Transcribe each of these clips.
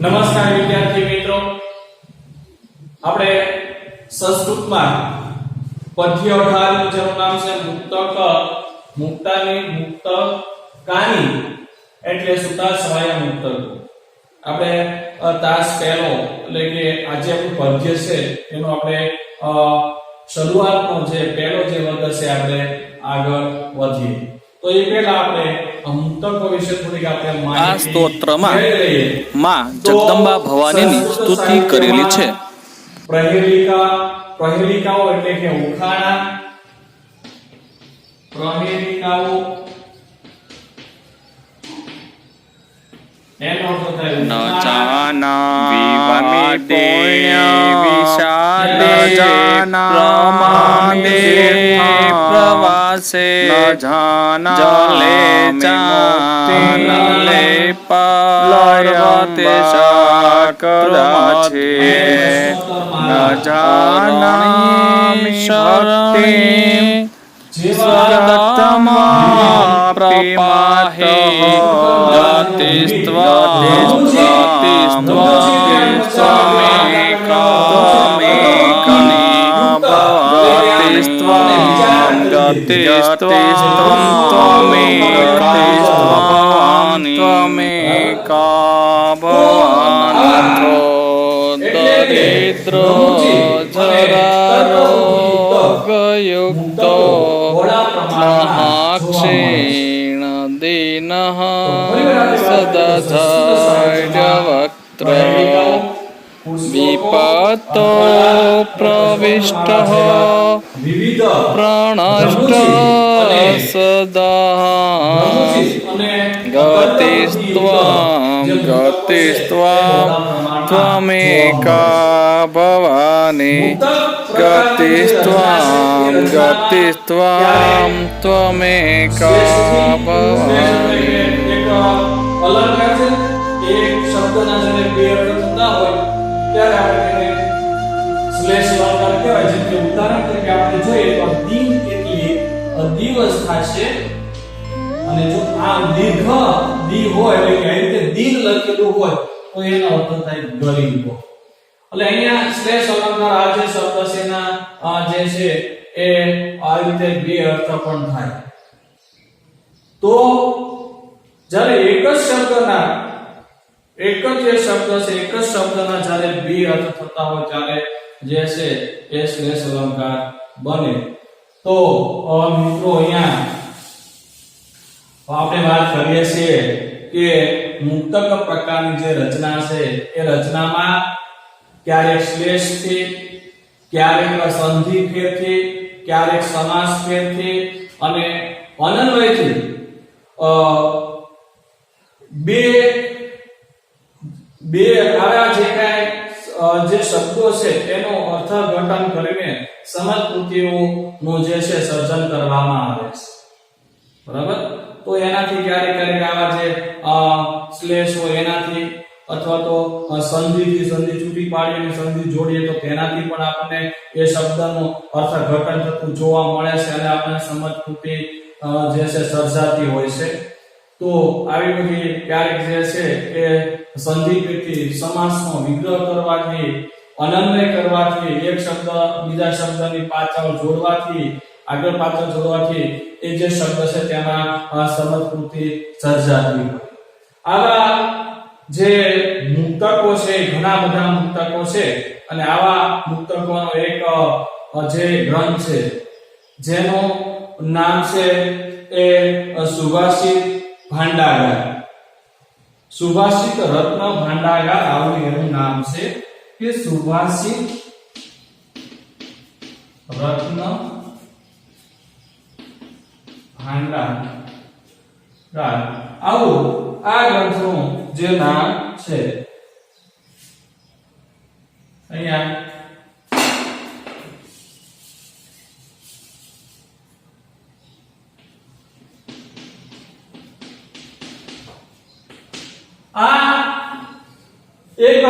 નમસ્કાર વિદ્યાર્થી મિત્રો, આપણે સંસ્કૃતમાં પદ્ય 18 જેનું નામ છે મુક્તક, મુક્તાની, મુક્તકાની એટલે સુતા સવાયા મુક્તકો. આપણે તાસ પહેલો એટલે કે આજે આપણું પદ્ય છે એનો આપણે શરૂઆતનો જે પહેલો જે વર્ગ છે આપણે આગળ વધીએ. તો એ પહેલા આપણે મુક્તકો વિશે થોડીક આપણે આ સ્તોત્રમાં માં જગદંબા ભવાનીની સ્તુતિ કરેલી છે. પ્રહેલિકાઓ એટલે કે ઉખાણા, પ્રહેલિકાઓ એનો અર્થ થાય ન જાના પુણ્ય વિશાદે પ્રમાદે પ્રવાસે ન જાના જલે ચાલે પર્વતે કદાચે ન જાનામિ શક્તિ સ્વગતમા પ્રપાહે દરિદ્રો જરારોગયુક્તો મહાક્ષીણ દીનઃ સદાધૈર્યવક્ત્ર વિપતો પ્રવિષ્ટઃ પ્રણષ્ટ સદા ગતિસ્ત્વાં ત્વમેકા ભવાની ગતિસ્ત્વાં ત્વમેકા ભવાની. એક અલંકાર છે, એક શબ્દના જ્યારે બે અર્થ થતા હોય ત્યારે આપણે તેને શ્લેષ અલંકાર કહેવાય છે. કે ઉદાહરણ તરીકે આપણે જોઈએ તો દિન એટલે દિવસ થશે, અને જો આ દીર્ઘ દી હોય એટલે કે આ રીતે દિન લખેલું હોય તો એનો અર્થ થાય ગરીબ. એટલે અહીંયા શ્લેષ અલંકાર આ જે શબ્દ છે એના જે છે એ આ રીતે બે અર્થ પણ થાય. તો જ્યારે એક જ શબ્દના એક જ જે શબ્દ છે એક જ શબ્દના જ્યારે બે અર્થ થતા હોય ત્યારે જે છે એ શ્લેષ અલંકાર બને. તો મિત્રો અહીંયા આપણે વાત કરીએ છીએ કે મુક્તક પ્રકારની જે રચના છે એ રચનામાં ક્યારેક શ્લેષથી, ક્યારેક સંધિ ફેરથી, ક્યારેક સમાસ ફેરથી અને અનન્વયથી બે આવા જે કાંઈ જે શબ્દો છે તેનો અર્થઘટન કરીને સમજપૂર્તિઓનું જે છે સર્જન કરવામાં આવે છે. બરાબર? તો એનાથી ક્યારેક આવા જે શ્લેષ હોય એનાથી, અથવા તો સંધિથી, સંધિ છૂટી પાડીને સંધિ જોડીએ તો તેનાથી પણ આપણને એ શબ્દનું અર્થઘટન થતું જોવા મળે છે અને આપણને સમજપૂર્તિ જે છે સર્જાતી હોય છે. તો આવી બધી ક્યારેક જે છે એ સંધિથી, સમાસનો વિગ્રહ કરવાથી, અનન્વય કરવાથી, એક શબ્દ બીજા શબ્દની પાછળ જોડવાથી, આગળ પાછળ જોડવાથી એ જે શબ્દ છે તેમાં સમજપૂર્તિ સર્જાતી હોય. આવા જે મુક્તકો છે ઘણા બધા મુક્તકો છે, અને આવા મુક્તકોનો એક જે ગ્રંથ છે જેનું નામ છે એ સુભાષિત ભાંડાગાર, સુભાષિત રત્ન ભાંડાગાર આવું એનું નામ છે કે સુભાષિત રત્ન ભાંડાગાર આવું આ ગ્રંથનું જે નામ છે. અહીંયા આ એક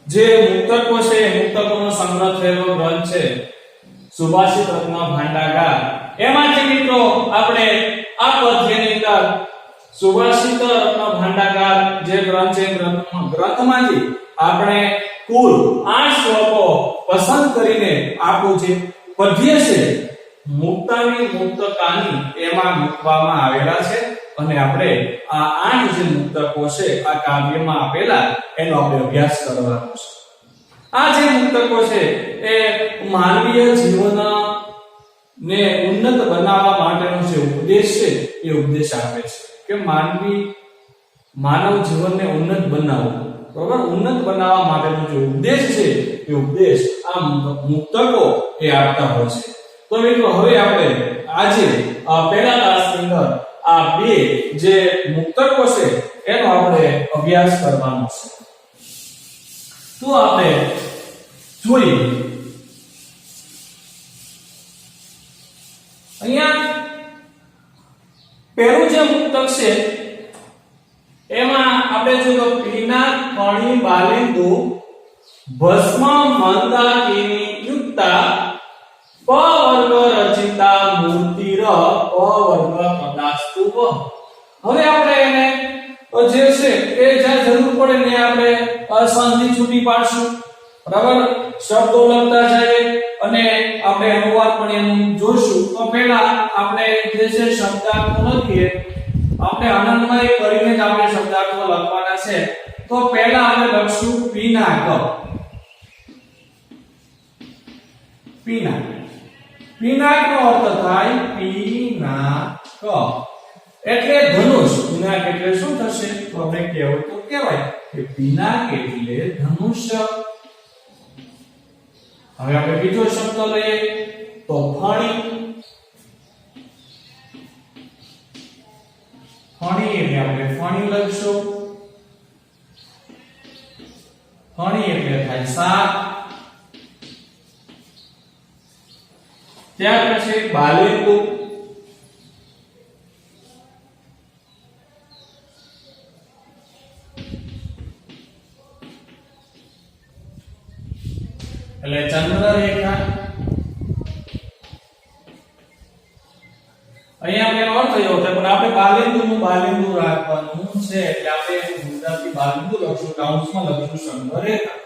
જે મુક્તકો છે મુક્તકોનો સંગ્રહ થયેલો ગ્રંથ છે સુભાષિત રત્ન ભાંડાગાર. એમાંથી મિત્રો આપણે આ પદ્યની અંદર સુભાષિત રત્ન ભાંડાગાર જે ગ્રંથ છે ગ્રંથમાંથી આપણે કુલ 8 શ્લોકો પસંદ કરીને આપણું જે પદ્ય છે મુક્તાની મુક્તકાની એમાં મૂકવામાં આવેલા છે અને આપણે આ 8 જે મુક્તકો છે આ કાવ્યમાં આપેલા એનો આપણે અભ્યાસ કરવાનો છે. આ જે મુક્તકો છે એ માનવીય જીવન ને ઉન્નત બનાવવા માટેનો જે ઉપદેશ છે એ ઉપદેશ આપે છે કે માનવ જીવનને ઉન્નત બનાવવું, બરાબર, ઉન્નત બનાવવા માટેનો જે ઉપદેશ છે એ ઉપદેશ આ મુક્તકો એ આપતા હોય છે. તો મિત્રો હવે આપણે આજે પહેલા ક્લાસની અંદર આ બે જે મુક્તકો છે એનો આપણે અભ્યાસ કરવાનો છે. તો આપણે જોઈએ અહીંયા પહેલું જે મુક્તક છે એમાં આપણે જો પીના ફણી બાલેન્દુ ભસ્મ મંદાકિની યુક્તા પ વર્ગ રચિતા મૂર્તિર પ વર્ગ કદાસ્તુવ. હવે આપણે એને જે છે એ જ્યાં જરૂર પડે ને આપણે સંધિ છૂટી પાડશું, બરાબર, શબ્દો લખતા જઈએ અને આપણે અનુવાદ પણ એનું જોઈશું. તો પહેલા આપણે જે છે શબ્દાર્થો લખીએ, આપણે આનંદમય કરીને જ આપણે શબ્દાર્થો લખવાના છે. તો પહેલા આપણે લખશું પિનાક. પિનાક, પિનાકનો અર્થ થાય પિનાક એટલે ધનુષ. પિનાક એટલે શું થશે? તો આપણે કહેવું તો કહેવાય કે પિનાક એટલે ધનુષ્ય. હવે આપણે બીજો શબ્દ લઈએ તો ફણી. ફણી એટલે આપણે ફણી લખશું. ફણી એટલે થાય શાક. ત્યાર પછી બાલેન્દુ. એટલે ચંદ્રરેખા. અહીંયા આપણે અર્થ થયો છે પણ આપણે બાલેન્દુનું બાલેન્દુ રાખવાનું છે એટલે આપણે ગુજરાતી બાલેન્દુ લખશું, કાઉન્સમાં લખશું ચંદ્રરેખા.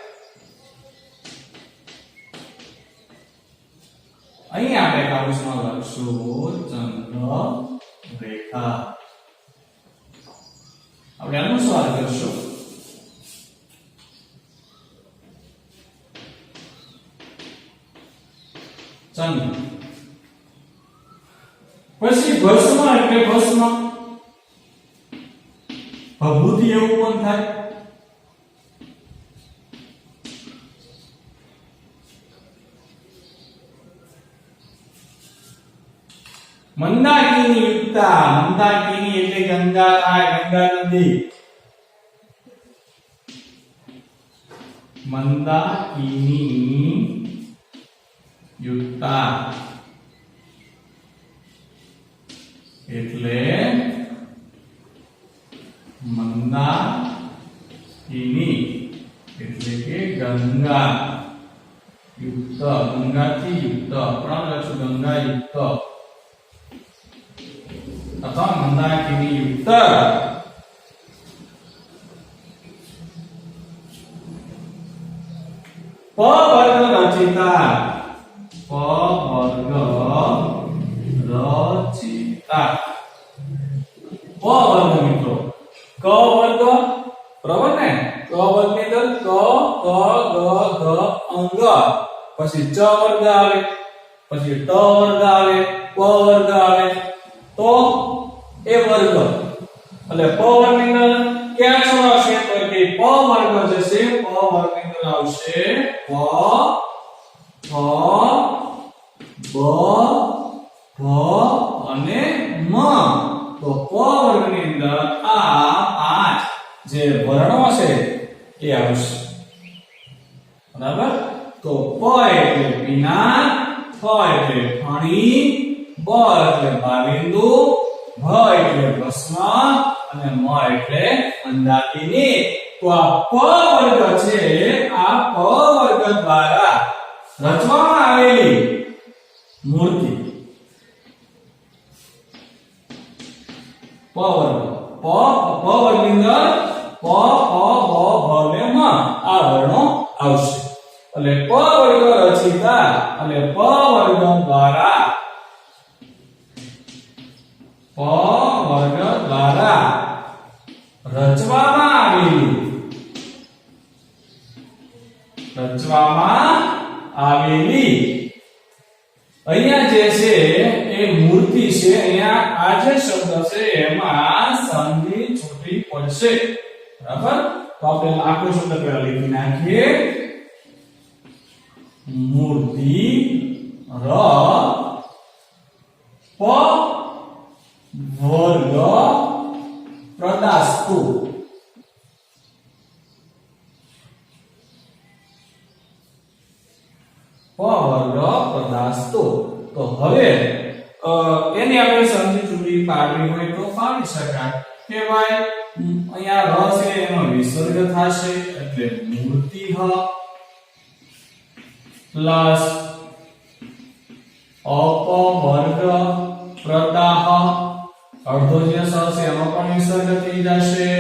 અહીંયા આપણે કાઉન્સમાં લખશું ચંદ્રરેખા. આપણે અનુસ્વાર કરશું. ચંદ્ર. પછી ભસ્મ એટલે ભસ્મ. ભભૂતિ એવું પણ થાય. મંદાકિની યુક્તા. મંદાકિની એટલે ગંગા થાય, ગંગા નદી. મંદાકિની યુક્તા એટલે મંદાકિની એટલે કે ગંગા યુક્ત, ગંગાથી યુક્ત, પણ લખશું ગંગા યુક્ત અથવા મંદાકિની યુક્ત. પ વર્ગ રચિતા. પ વર્ગ રચિતા. પ વર્ગ મિત્રો ક વર્ગ, બરાબર ને? ક વર્ગ ની અંદર ક, ક, ગ, ઘ, અંગ. પછી ચ વર્ગ આવે, પછી ટ વર્ગ આવે, પ વર્ગ આવે. તો એ વર્ગ એટલે પ વર્ગ ની અંદર ક્યાં શું આવશે? તો કે પ વર્ગ જશે. પ વર્ગ ની અંદર આવશે પ, ફ, બ, ભ અને મ. તો પ વર્ગ ની અંદર આ 5 જે વર્ણો છે એ આવશે, બરાબર. તો પ એટલે પીના, ફ એટલે ફણી, બ એટલે બાલેન્દુ, ભ એટલે ભસ્મ અને મ એટલે મંદાકિની. તો આ પ વર્ગ છે, આ પ વર્ગ દ્વારા રચવામાં આવેલી મૂર્તિ પ વર્ગ. પ વર્ગની અંદર પ ફ બ ભ ને મ આ વર્ણો આવશે એટલે પ વર્ગ રચિતા અને પ વર્ગ દ્વારા રચવામાં આવેલી અહીંયા જે છે એ મૂર્તિ છે અહીંયા આ જે શબ્દ છે એમાં સંધિ છૂટી પડશે બરાબર તો આપણે આખો શબ્દ પહેલા લખી નાખીએ મૂર્તિ ર પ વર્ગ પ્રદાસ્તુ પ વર્ગ પ્રદાસ્તુ તો હવે એની આપણે સંધિ છૂટી પાડવી હોય તો પાડી શકાય કે ભાઈ અહીંયા ર છે એનો વિસર્ગ થશે એટલે મૂર્તિ હ પ્લસ અપ વર્ગ પ્રદાહ અડધો જે સ છે એનો પણ વિસર્ગ થઈ જશે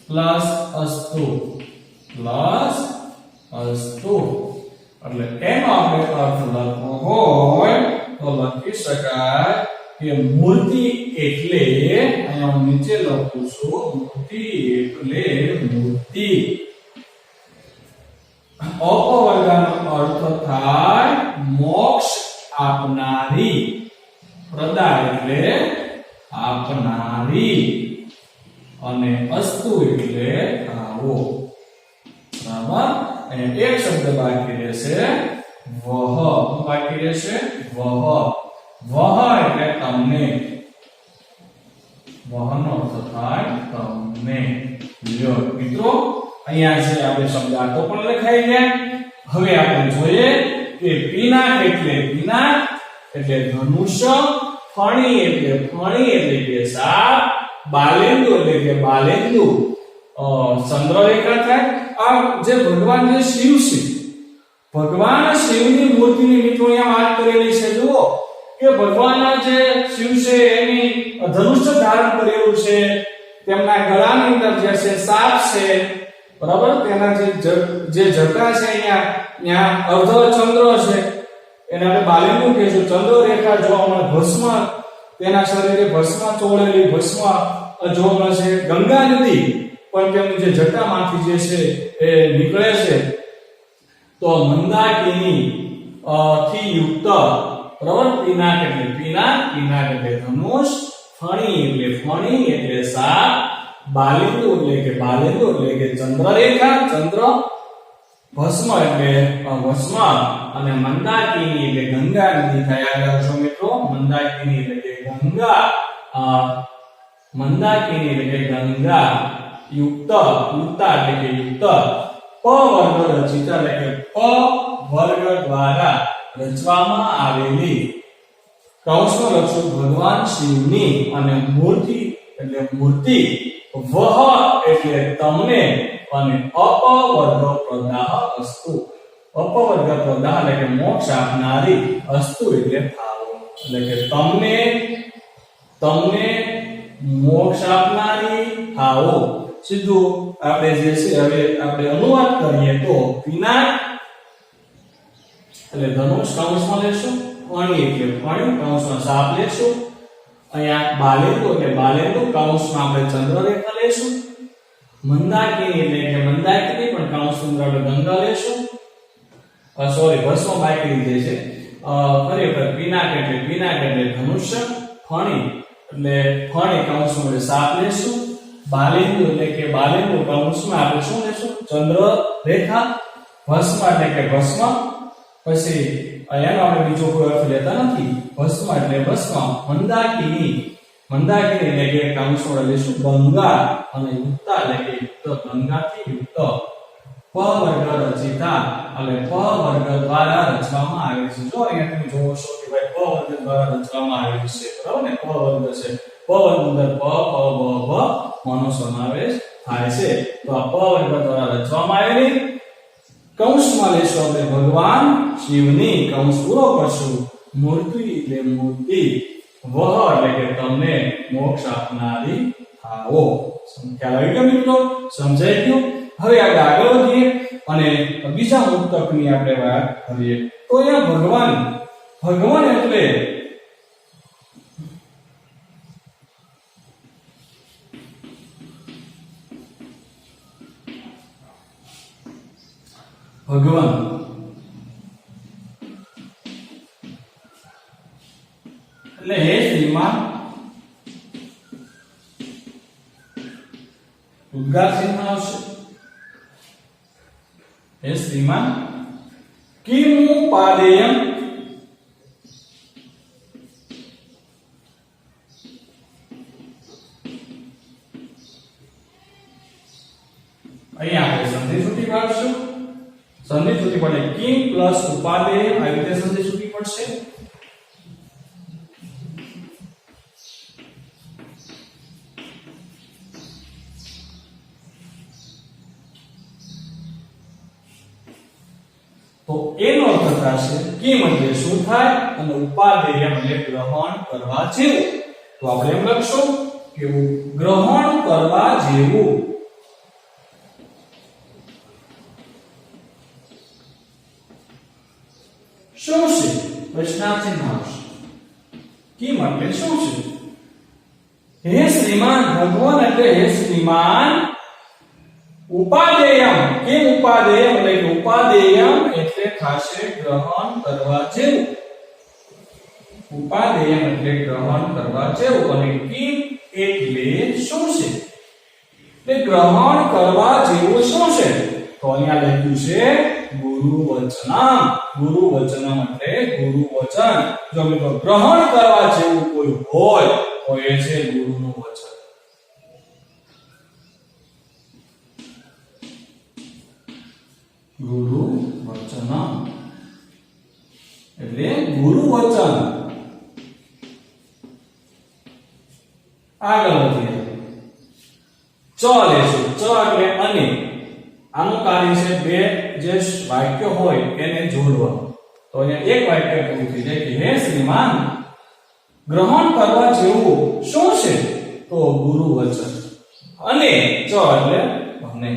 પ્લસ અસ્તુ એટલે એનો આપણે અર્થ લખવો હોય તો લખી શકાય કે મૂર્તિ એટલે અહીંયા હું નીચે લખું છું મૂર્તિ એટલે મૂર્તિ અપવર્ગનો અર્થ થાય મોક્ષ આપનારી પ્રદા એટલે આપનારી અને અસ્તુ એટલે આવો બરાબર અને એક શબ્દ બાકી રહેશે વહ બાકી રહેશે વહ એટલે તમને વહનો અર્થ થાય તમને લ્યો મિત્રો અહીંયા છે આપણે શબ્દ આટો પણ લખાઈ ગયા હવે આપણે જોઈએ કે પિનાક એટલે ધનુષ્ય ફણી એટલે કે સાપ બાલેન્દુ એટલે કે બાલેન્દુ ચંદ્રરેખા થાય આ જે ભગવાન જે શિવ છે ભગવાન શિવની મૂર્તિની મિત્રો અહીંયા વાત કરેલી છે જુઓ કે ભગવાન જે શિવ છે એની ધનુષ્ય ધારણ કરેલું છે તેમના ગળાની અંદર જે છે સાપ છે બરાબર તેના જે જટા છે અહીંયા અર્ધ ચંદ્ર છે એને આપણે બાલેન્દુ કહીશું ચંદ્રરેખા જોવા મળે ભસ્મ તેના શરીરે ભસ્મ ચોળેલી ભસ્મ જોવા મળે છે ગંગા નદી પણ તેમની જે જટામાંથી જે છે એ નીકળે છે તો મંદાકિની થી યુક્ત બરાબર પિનાક એટલે ધનુષ ફણી એટલે સાપ બાલેન્દુ એટલે કે ચંદ્રરેખા ચંદ્ર ભસ્મ એટલે ભસ્મ અને મંદાકિની એટલે ગંગા નદી થયા કરશો મિત્રો મંદાકિની એટલે કે ગંગા યુક્તા એટલે કે યુક્ત પ વર્ગ રચિતા એટલે કે પ વર્ગ દ્વારા રચવામાં આવેલી કૌશલ લક્ષણ ભગવાન શિવની અને મૂર્તિ એટલે મૂર્તિ વહ એટલે તમને અને અપવર્ગ પ્રદાહ અસ્તુ અપવર્ગ પ્રદાહ એટલે કે મોક્ષ આપનારી અસ્તુ એટલે થાવો એટલે કે તમને મોક્ષ આપનારી થાવો સીધું આપણે જે છે હવે આપણે અનુવાદ કરીએ તો પિનાક એટલે ધનુષ કૌંસમાં લેશું ફણી એટલે ફણી કૌંસમાં સાપ લેશું અહીંયા બાલેન્દુ એટલે બાલેન્દુ કૌંસમાં આપણે ચંદ્રરેખા લેશું મંદાકિની એટલે કે મંદાકિની પણ કૌંસની અંદર આપણે ગંગા લેશું ભસ્મ બાકી લીધે છે ફરી વખત પિનાક એટલે ધનુષ્ય ફણી એટલે ફણી કૌંસમાં આપણે સાપ લેશું બાલેન્દુ એટલે કે બાલેન્દુ કૌંસમાં આપણે શું લેશું ચંદ્રરેખા ભસ્મ એટલે કે ભસ્મ પછી એનો આપણે બીજો કોઈ અર્થ લેતા નથી ભસ્મ એટલે ભસ્મ મંદાકિની એટલે કે કૌંસમાં લેશું ગંગા અને યુક્તા એટલે કે યુક્ત ગંગાથી યુક્ત પ વર્ગ રચિતા એટલે પ વર્ગ દ્વારા રચવામાં આવે છે જો અહીંયા તમે જોવો છો કે ભાઈ પ વર્ગ દ્વારા રચવામાં આવેલું છે બરાબર ને પ વર્ગ છે પ વર્ગ અંદર પ પ બ ભ મનો સમાવેશ થાય છે તો આ પ વર્ગ દ્વારા રચવામાં આવેલી કૌંસમાં લેશું આપણે ભગવાન શિવની કૌંસ પૂરો કરશું મૂર્તિ એટલે મૂર્તિ વહ એટલે કે તમને મોક્ષ આપનારી આવો. ખ્યાલ આવી ગયો મિત્રો? સમજાઈ ગયું? હવે આપણે આગળ વધીએ અને બીજા મુક્તકની આપણે વાત કરીએ. તો અહીંયા ભગવાન એટલે ભગવાન એટલે હે શ્રીમાન ઉદ્ગાર ચિહ્ન આવશે. હે શ્રીમાન કિમુ પાદેયમ અહીંયા આપણે સંધિ છૂટી પાડશું. સંધિ છૂટી પડે કિમ પ્લસ ઉપાદેય આવી રીતે સંધિ છૂટી પડશે. તો એનો અર્થ થશે કિમ એટલે શું થાય અને ઉપાદેય એટલે ગ્રહણ કરવા જેવું. તો આપણે એમ લખશું કે ગ્રહણ કરવા જેવું. શું છે? પ્રશ્નાર્થ ચિહ્ન આવશે. કિમ એટલે શું છે? હે શ્રીમાન ભગવાન એટલે હે શ્રીમાન ઉપાદેયમ. કેમ ઉપાદેયમ એટલે કે ઉપાદેયમ એટલે થશે ગ્રહણ કરવા જેવું. ઉપાદેયમ એટલે ગ્રહણ કરવા જેવું. અને કિમ એટલે શું છે? એટલે ગ્રહણ કરવા જેવું શું છે? તો અહીંયા લખ્યું છે ગુરુ વચનમ. ગુરુ વચનમ એટલે ગુરુ વચન. જો મિત્રો ગ્રહણ કરવા જેવું કોઈ હોય તો એ છે ગુરુનું વચન. ગુરુ વચનમ એટલે ગુરુ વચન. આગળ વધીએ. ચ લેશું. ચ એટલે અને. આનું કાર્ય છે બે જે વાક્ય હોય એને જોડવા. તો અહીંયા એક વાક્ય પૂરું થઈ જાય કે હે શ્રીમાન ગ્રહણ કરવા જેવું શું છે? તો ગુરુ વચન. અને ચ એટલે અને.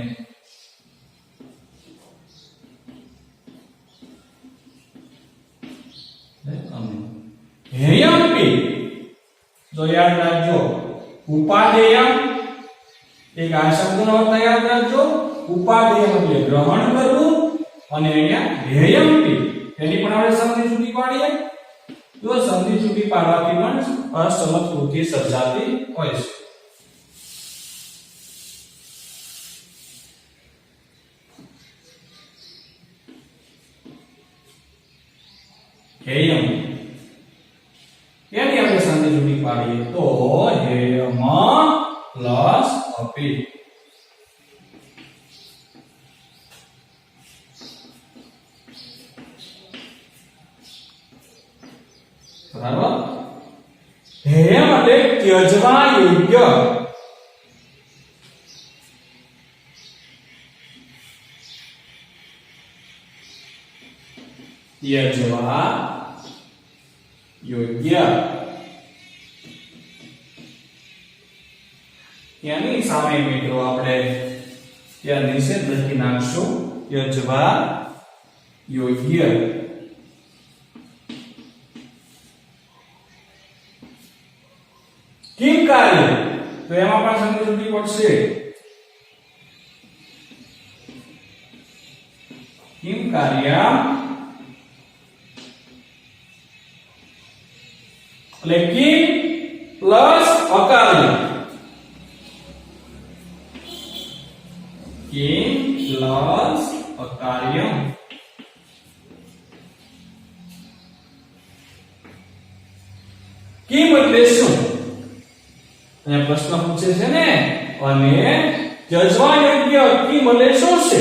હેયંપી જો યાદ રાખજો ઉપાદેયમ એક આ શબ્દનો અર્થ યાદ રાખજો. ઉપાદેયમ એટલે ગ્રહણ કરવું અને અહીંયા હેયંપી એની પણ આપણે સંધિ છૂટી પાડીએ. જો સંધિ છૂટી પાડવાથી પણ અસમસ્કૃતિ સર્જાતી હોય છે. હેયમ એની આપણે સંધિ છૂટી પાડીએ તો હેયમ પ્લસ અપી. બરાબર. હેયમ એટલે ત્યજવા યોગ્ય. ત્યજવા યોગ્ય. ત્યાંની સામે મિત્રો આપણે ત્યાં નિષેધ લખી નાખશું ત્યજવા યોગ્ય. કિમ કાર્ય તો એમાં પણ સંધિ છૂટી પડશે. કિમ કાર્ય એટલે કિમ પ્લસ અકાર્ય. કિમ પ્લસ અકાર્ય. કિમ એટલે શું? અને પ્રશ્ન પૂછે છે ને. અને ત્યજવા યોગ્ય કિમ એટલે શું છે?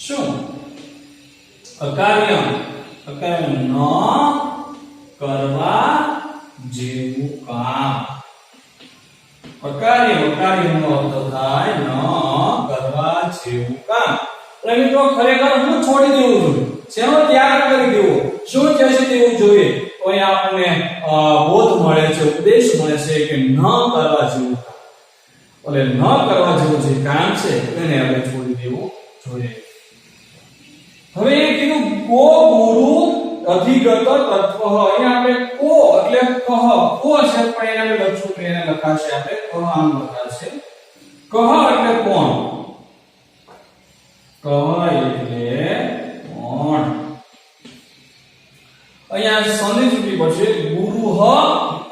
શું? અકાર્ય. અકાર્ય ન કરવા જેવું કામ. અકાર્ય અકાર્યનો અર્થ થાય ન કરવા જેવું કામ. એટલે મિત્રો ખરેખર શું છોડી દેવું જોઈએ? શેનો ત્યાગ કરી દેવો? શું ત્યજી દેવું જોઈએ? તો તો અહીંયા આપણને બોધ મળે છે, ઉપદેશ મળે છે કે ન કરવા જેવું એટલે ન કરવા જેવું જે કામ છે એને આપણે છોડી દેવું જોઈએ. હવે એ કીધું કો ગુરુ અધિગત તત્વ. અહીંયા આપણે કો એટલે કહ, કો છે પણ એને લખશું તો એને લખાશે આપણે કહ આમ લખાશે. કહ એટલે કોણ, કહ એટલે કોણ. અહીંયા સંધિ ચૂકી પડશે. ગુરુ હ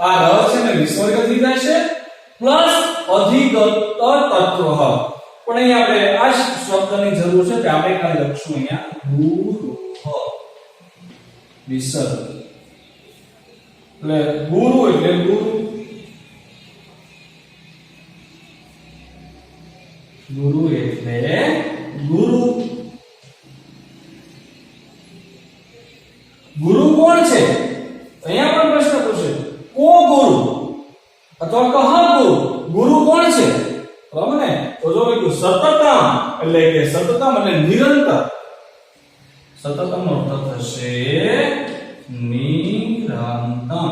આ ર છે ને વિસર્ગ થઈ જાય છે પ્લસ અધિગત તત્વ હ. પણ અહીંયા આપણે આ શબ્દની જરૂર છે કે આપણે ખાલી લખશું અહીંયા ગુરુ હ વિસર્ગ. એટલે ગુરુ એટલે ગુરુ, ગુરુ એટલે ગુરુ. ગુરુ કોણ છે? અહીંયા પણ પ્રશ્ન પૂછે કો ગુરુ અથવા કહ ગુરુ. ગુરુ કોણ છે? બરાબર ને? તો જો કે સતતમ એટલે કે સતતમ એટલે નિરંતર. સતતમ નો અર્થ થશે નિરંતર.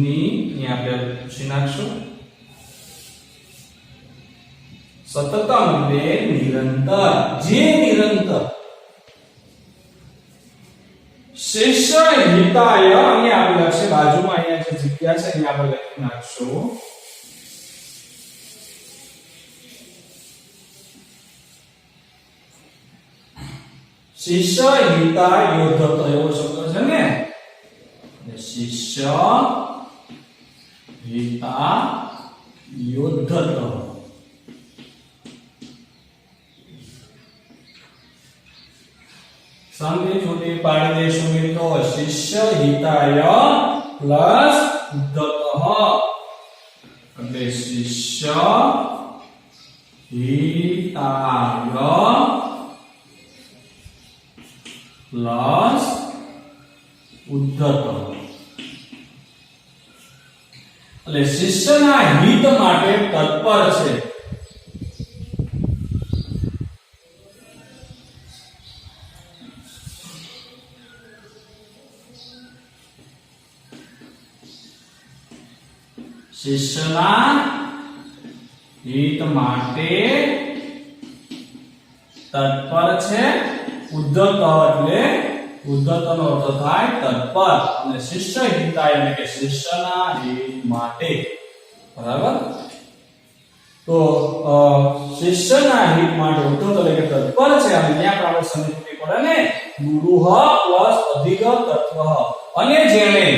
ની અહીંયા આપણે પૂછી નાખશું. સતતમ એટલે નિરંતર, જે નિરંતર. શિષ્ય હિતાય અહીંયા આપણે લખશે બાજુમાં અહીંયા જે જગ્યા છે અહીંયા આપણે લખી નાખશું. શિષ્ય હિતાય યોદ્ધત એવો શબ્દ છે ને. શિષ્ય હિતા યોદ્ધત. સંધિ છૂટી પાડી દેશું મિત્રો. શિષ્ય હિતાય પ્લસ ઉદ્ધતઃ એટલે શિષ્ય હિતાય પ્લસ ઉદ્ધતઃ એટલે શિષ્યના હિત માટે તત્પર છે. શિષ્યના હિત માટે તત્પર છે. ઉદ્ધત એટલે ઉદ્ધતનો અર્થ થાય તત્પર અને શિષ્ય હિતાય એટલે કે શિષ્યના હિત માટે. બરાબર? તો શિષ્યના હિત માટે ઉદ્ધત એટલે કે તત્પર છે અને ત્યાં પણ આપણે સમજવી પડે ને ગુરુઃ પ્લસ અધિગત તત્વ. અને જેણે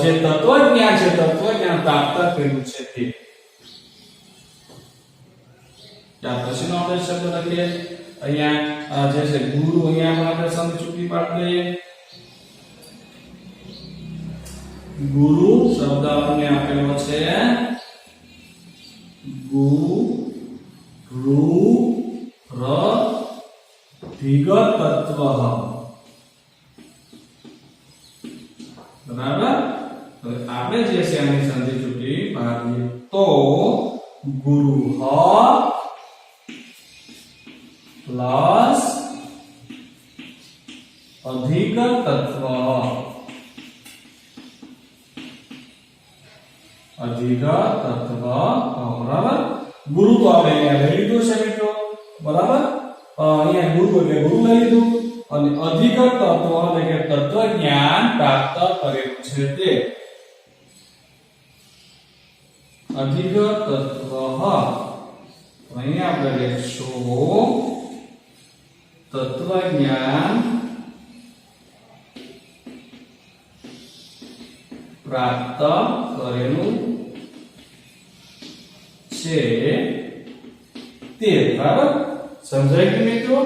જે તત્વજ્ઞાન છે તત્વજ્ઞાન પ્રાપ્ત કર્યું છે તે. ત્યાર પછીનો આપણે શબ્દ લખીએ અહીંયા જે છે ગુરુ. અહીંયા પણ આપણે સંધિ ચૂકી પાડી દઈએ. ગુરુ શબ્દ આપણને આપેલો છે ગુરુ ર અધિગત તત્વ. બરાબર? હવે આપણે જે છે આની સંધિ ચૂકી પાડીએ તો ગુરુઃ પ્લસ અધિગત તત્વ. અધિગત તત્વ. બરાબર? ગુરુ તો આપણે અહીંયા લઈ લીધું છે મિત્રો. બરાબર? અહીંયા ગુરુ એટલે ગુરુ લઈ લીધું અને અધિગત તત્વ એટલે કે તત્વજ્ઞાન પ્રાપ્ત કરેલું છે તે. અધિગત તત્વ અહીંયા આપણે લખીશું તત્વજ્ઞાન પ્રાપ્ત કરેલું છે તે. બરાબર? સમજાય કે મિત્રો?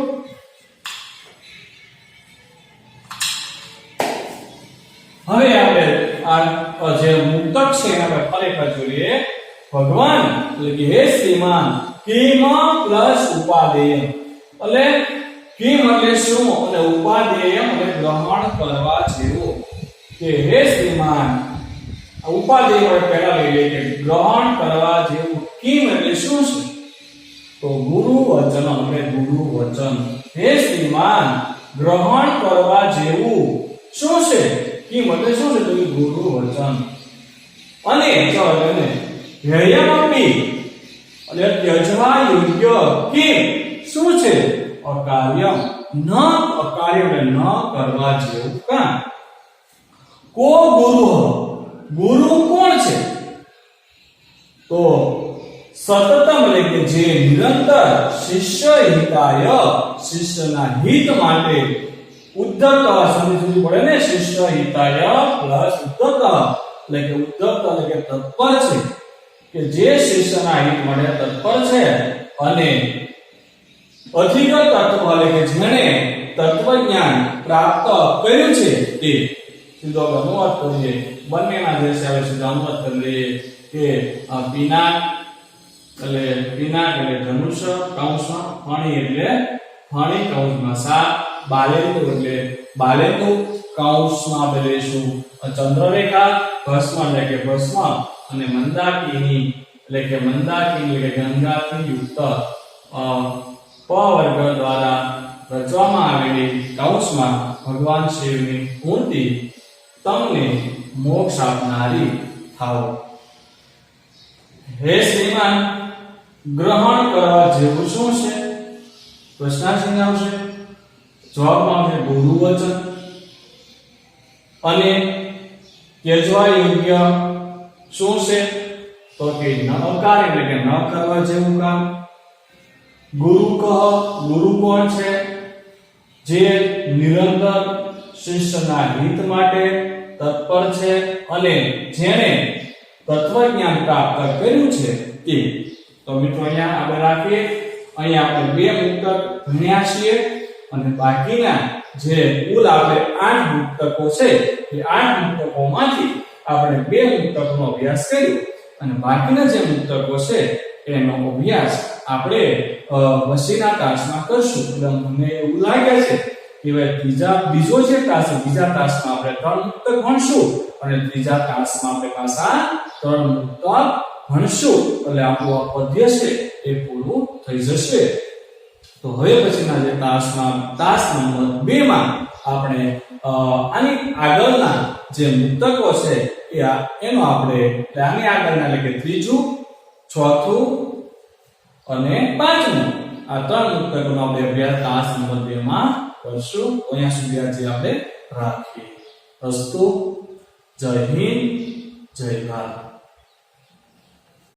હવે આપણે આ જે મુક્તક છે એને આપણે ખરેખર જોઈએ. ભગવાન એટલે કે હે શ્રીમાન કિમ પ્લસ ઉપાદેય એટલે કિમ એટલે શું અને ઉપાદેય એટલે ગ્રહણ કરવા જેવું. કે હે શ્રીમાન ઉપાદેય આપણે પહેલા લઈ લઈએ કે ગ્રહણ કરવા જેવું. કિમ એટલે શું છે? તો ગુરુ વચન એટલે ગુરુ વચન. હે શ્રીમાન ગ્રહણ કરવા જેવું શું છે કિમ એટલે શું છે તો કે ગુરુ વચન અને ધ્યેયમપી અને ત્યજવા યોગ્ય કિમ શું છે અકાર્ય ન અકાર્ય એટલે ન કરવા જેવું કામ કો ગુરુ કોણ છે તો સતતમ એટલે કે જે નિરંતર શિષ્ય હિતાય શિષ્યના હિત માટે ઉદ્ધત સમજવું પડે ને શિષ્ય હિતાય પ્લસ ઉદ્ધત એટલે કે તત્પર છે કે જે શિષ્યના હિત માટે તત્પર છે અને અધિક તત્વ એટલે કે જેણે તત્વજ્ઞાન પ્રાપ્ત કર્યું છે તે સીધો અનુવાદ કરીએ બંનેના જે છે હવે સીધો અનુવાદ કરી લઈએ કે પિનાક એટલે ધનુષ્ય કૌંસમાં ફણી કૌંસમાં સા બાલેન્દુ એટલે બાલેન્દુ કૌંસમાં આપણે લઈશું ચંદ્રરેખા ભસ્મ એટલે કે ભસ્મ અને મંદાકિની એટલે કે ગંગાથી યુક્ત પ વર્ગ દ્વારા રચવામાં આવેલી કૌંસમાં ભગવાન શિવની મૂર્તિ તમને મોક્ષ આપનારી થાઓ. હે શ્રીમાન ગ્રહણ કરવા જેવું શું છે પ્રશ્નાર્થ આવશે જવાબમાં આવશે ગુરુ વચન અને ત્યજવા યોગ્ય શું છે તો કે ન અકાર એટલે કે ન કરવા જેવું કામ ગુરુ કોણ છે જે નિરંતર શિષ્યના હિત માટે તત્પર છે અને જેણે તત્વજ્ઞાન પ્રાપ્ત કર્યું છે તે. તો મિત્રો અહીંયા આપણે રાખીએ અહીંયા આપણે બે મુક્તક ભણ્યા છીએ અને બાકીના જે કુલ આપણે 8 મુક્તકો છે એ 8 મુક્તકોમાંથી આપણે બે મુક્તકોનો અભ્યાસ કર્યો અને બાકીના જે મુક્તકો છે એનો અભ્યાસ આપણે પછીના ક્લાસમાં કરશું. એટલે મને એવું લાગે છે કે બીજો જે ક્લાસ છે બીજા ક્લાસમાં આપણે 3 મુક્તક ભણશું અને ત્રીજા ક્લાસમાં આપણે પાછા 3 મુક્તક ભણશું એટલે આપણું આ પદ્ય છે એ પૂરું થઈ જશે. તો હવે પછીના જે ક્લાસમાં ક્લાસ નંબર 2 માં આપણે આની આગળના જે મુક્તકો છે એનો આપણે આની આગળના એટલે કે ત્રીજું ચોથું અને પાંચમું આ 3 મુક્તકોનો આપણે અભ્યાસ ક્લાસ નંબર 2 માં કરશું. અહીંયા સુધી આજે આપણે રાખીએ. અસ્તુ. જય હિન્દ, જય ભારત.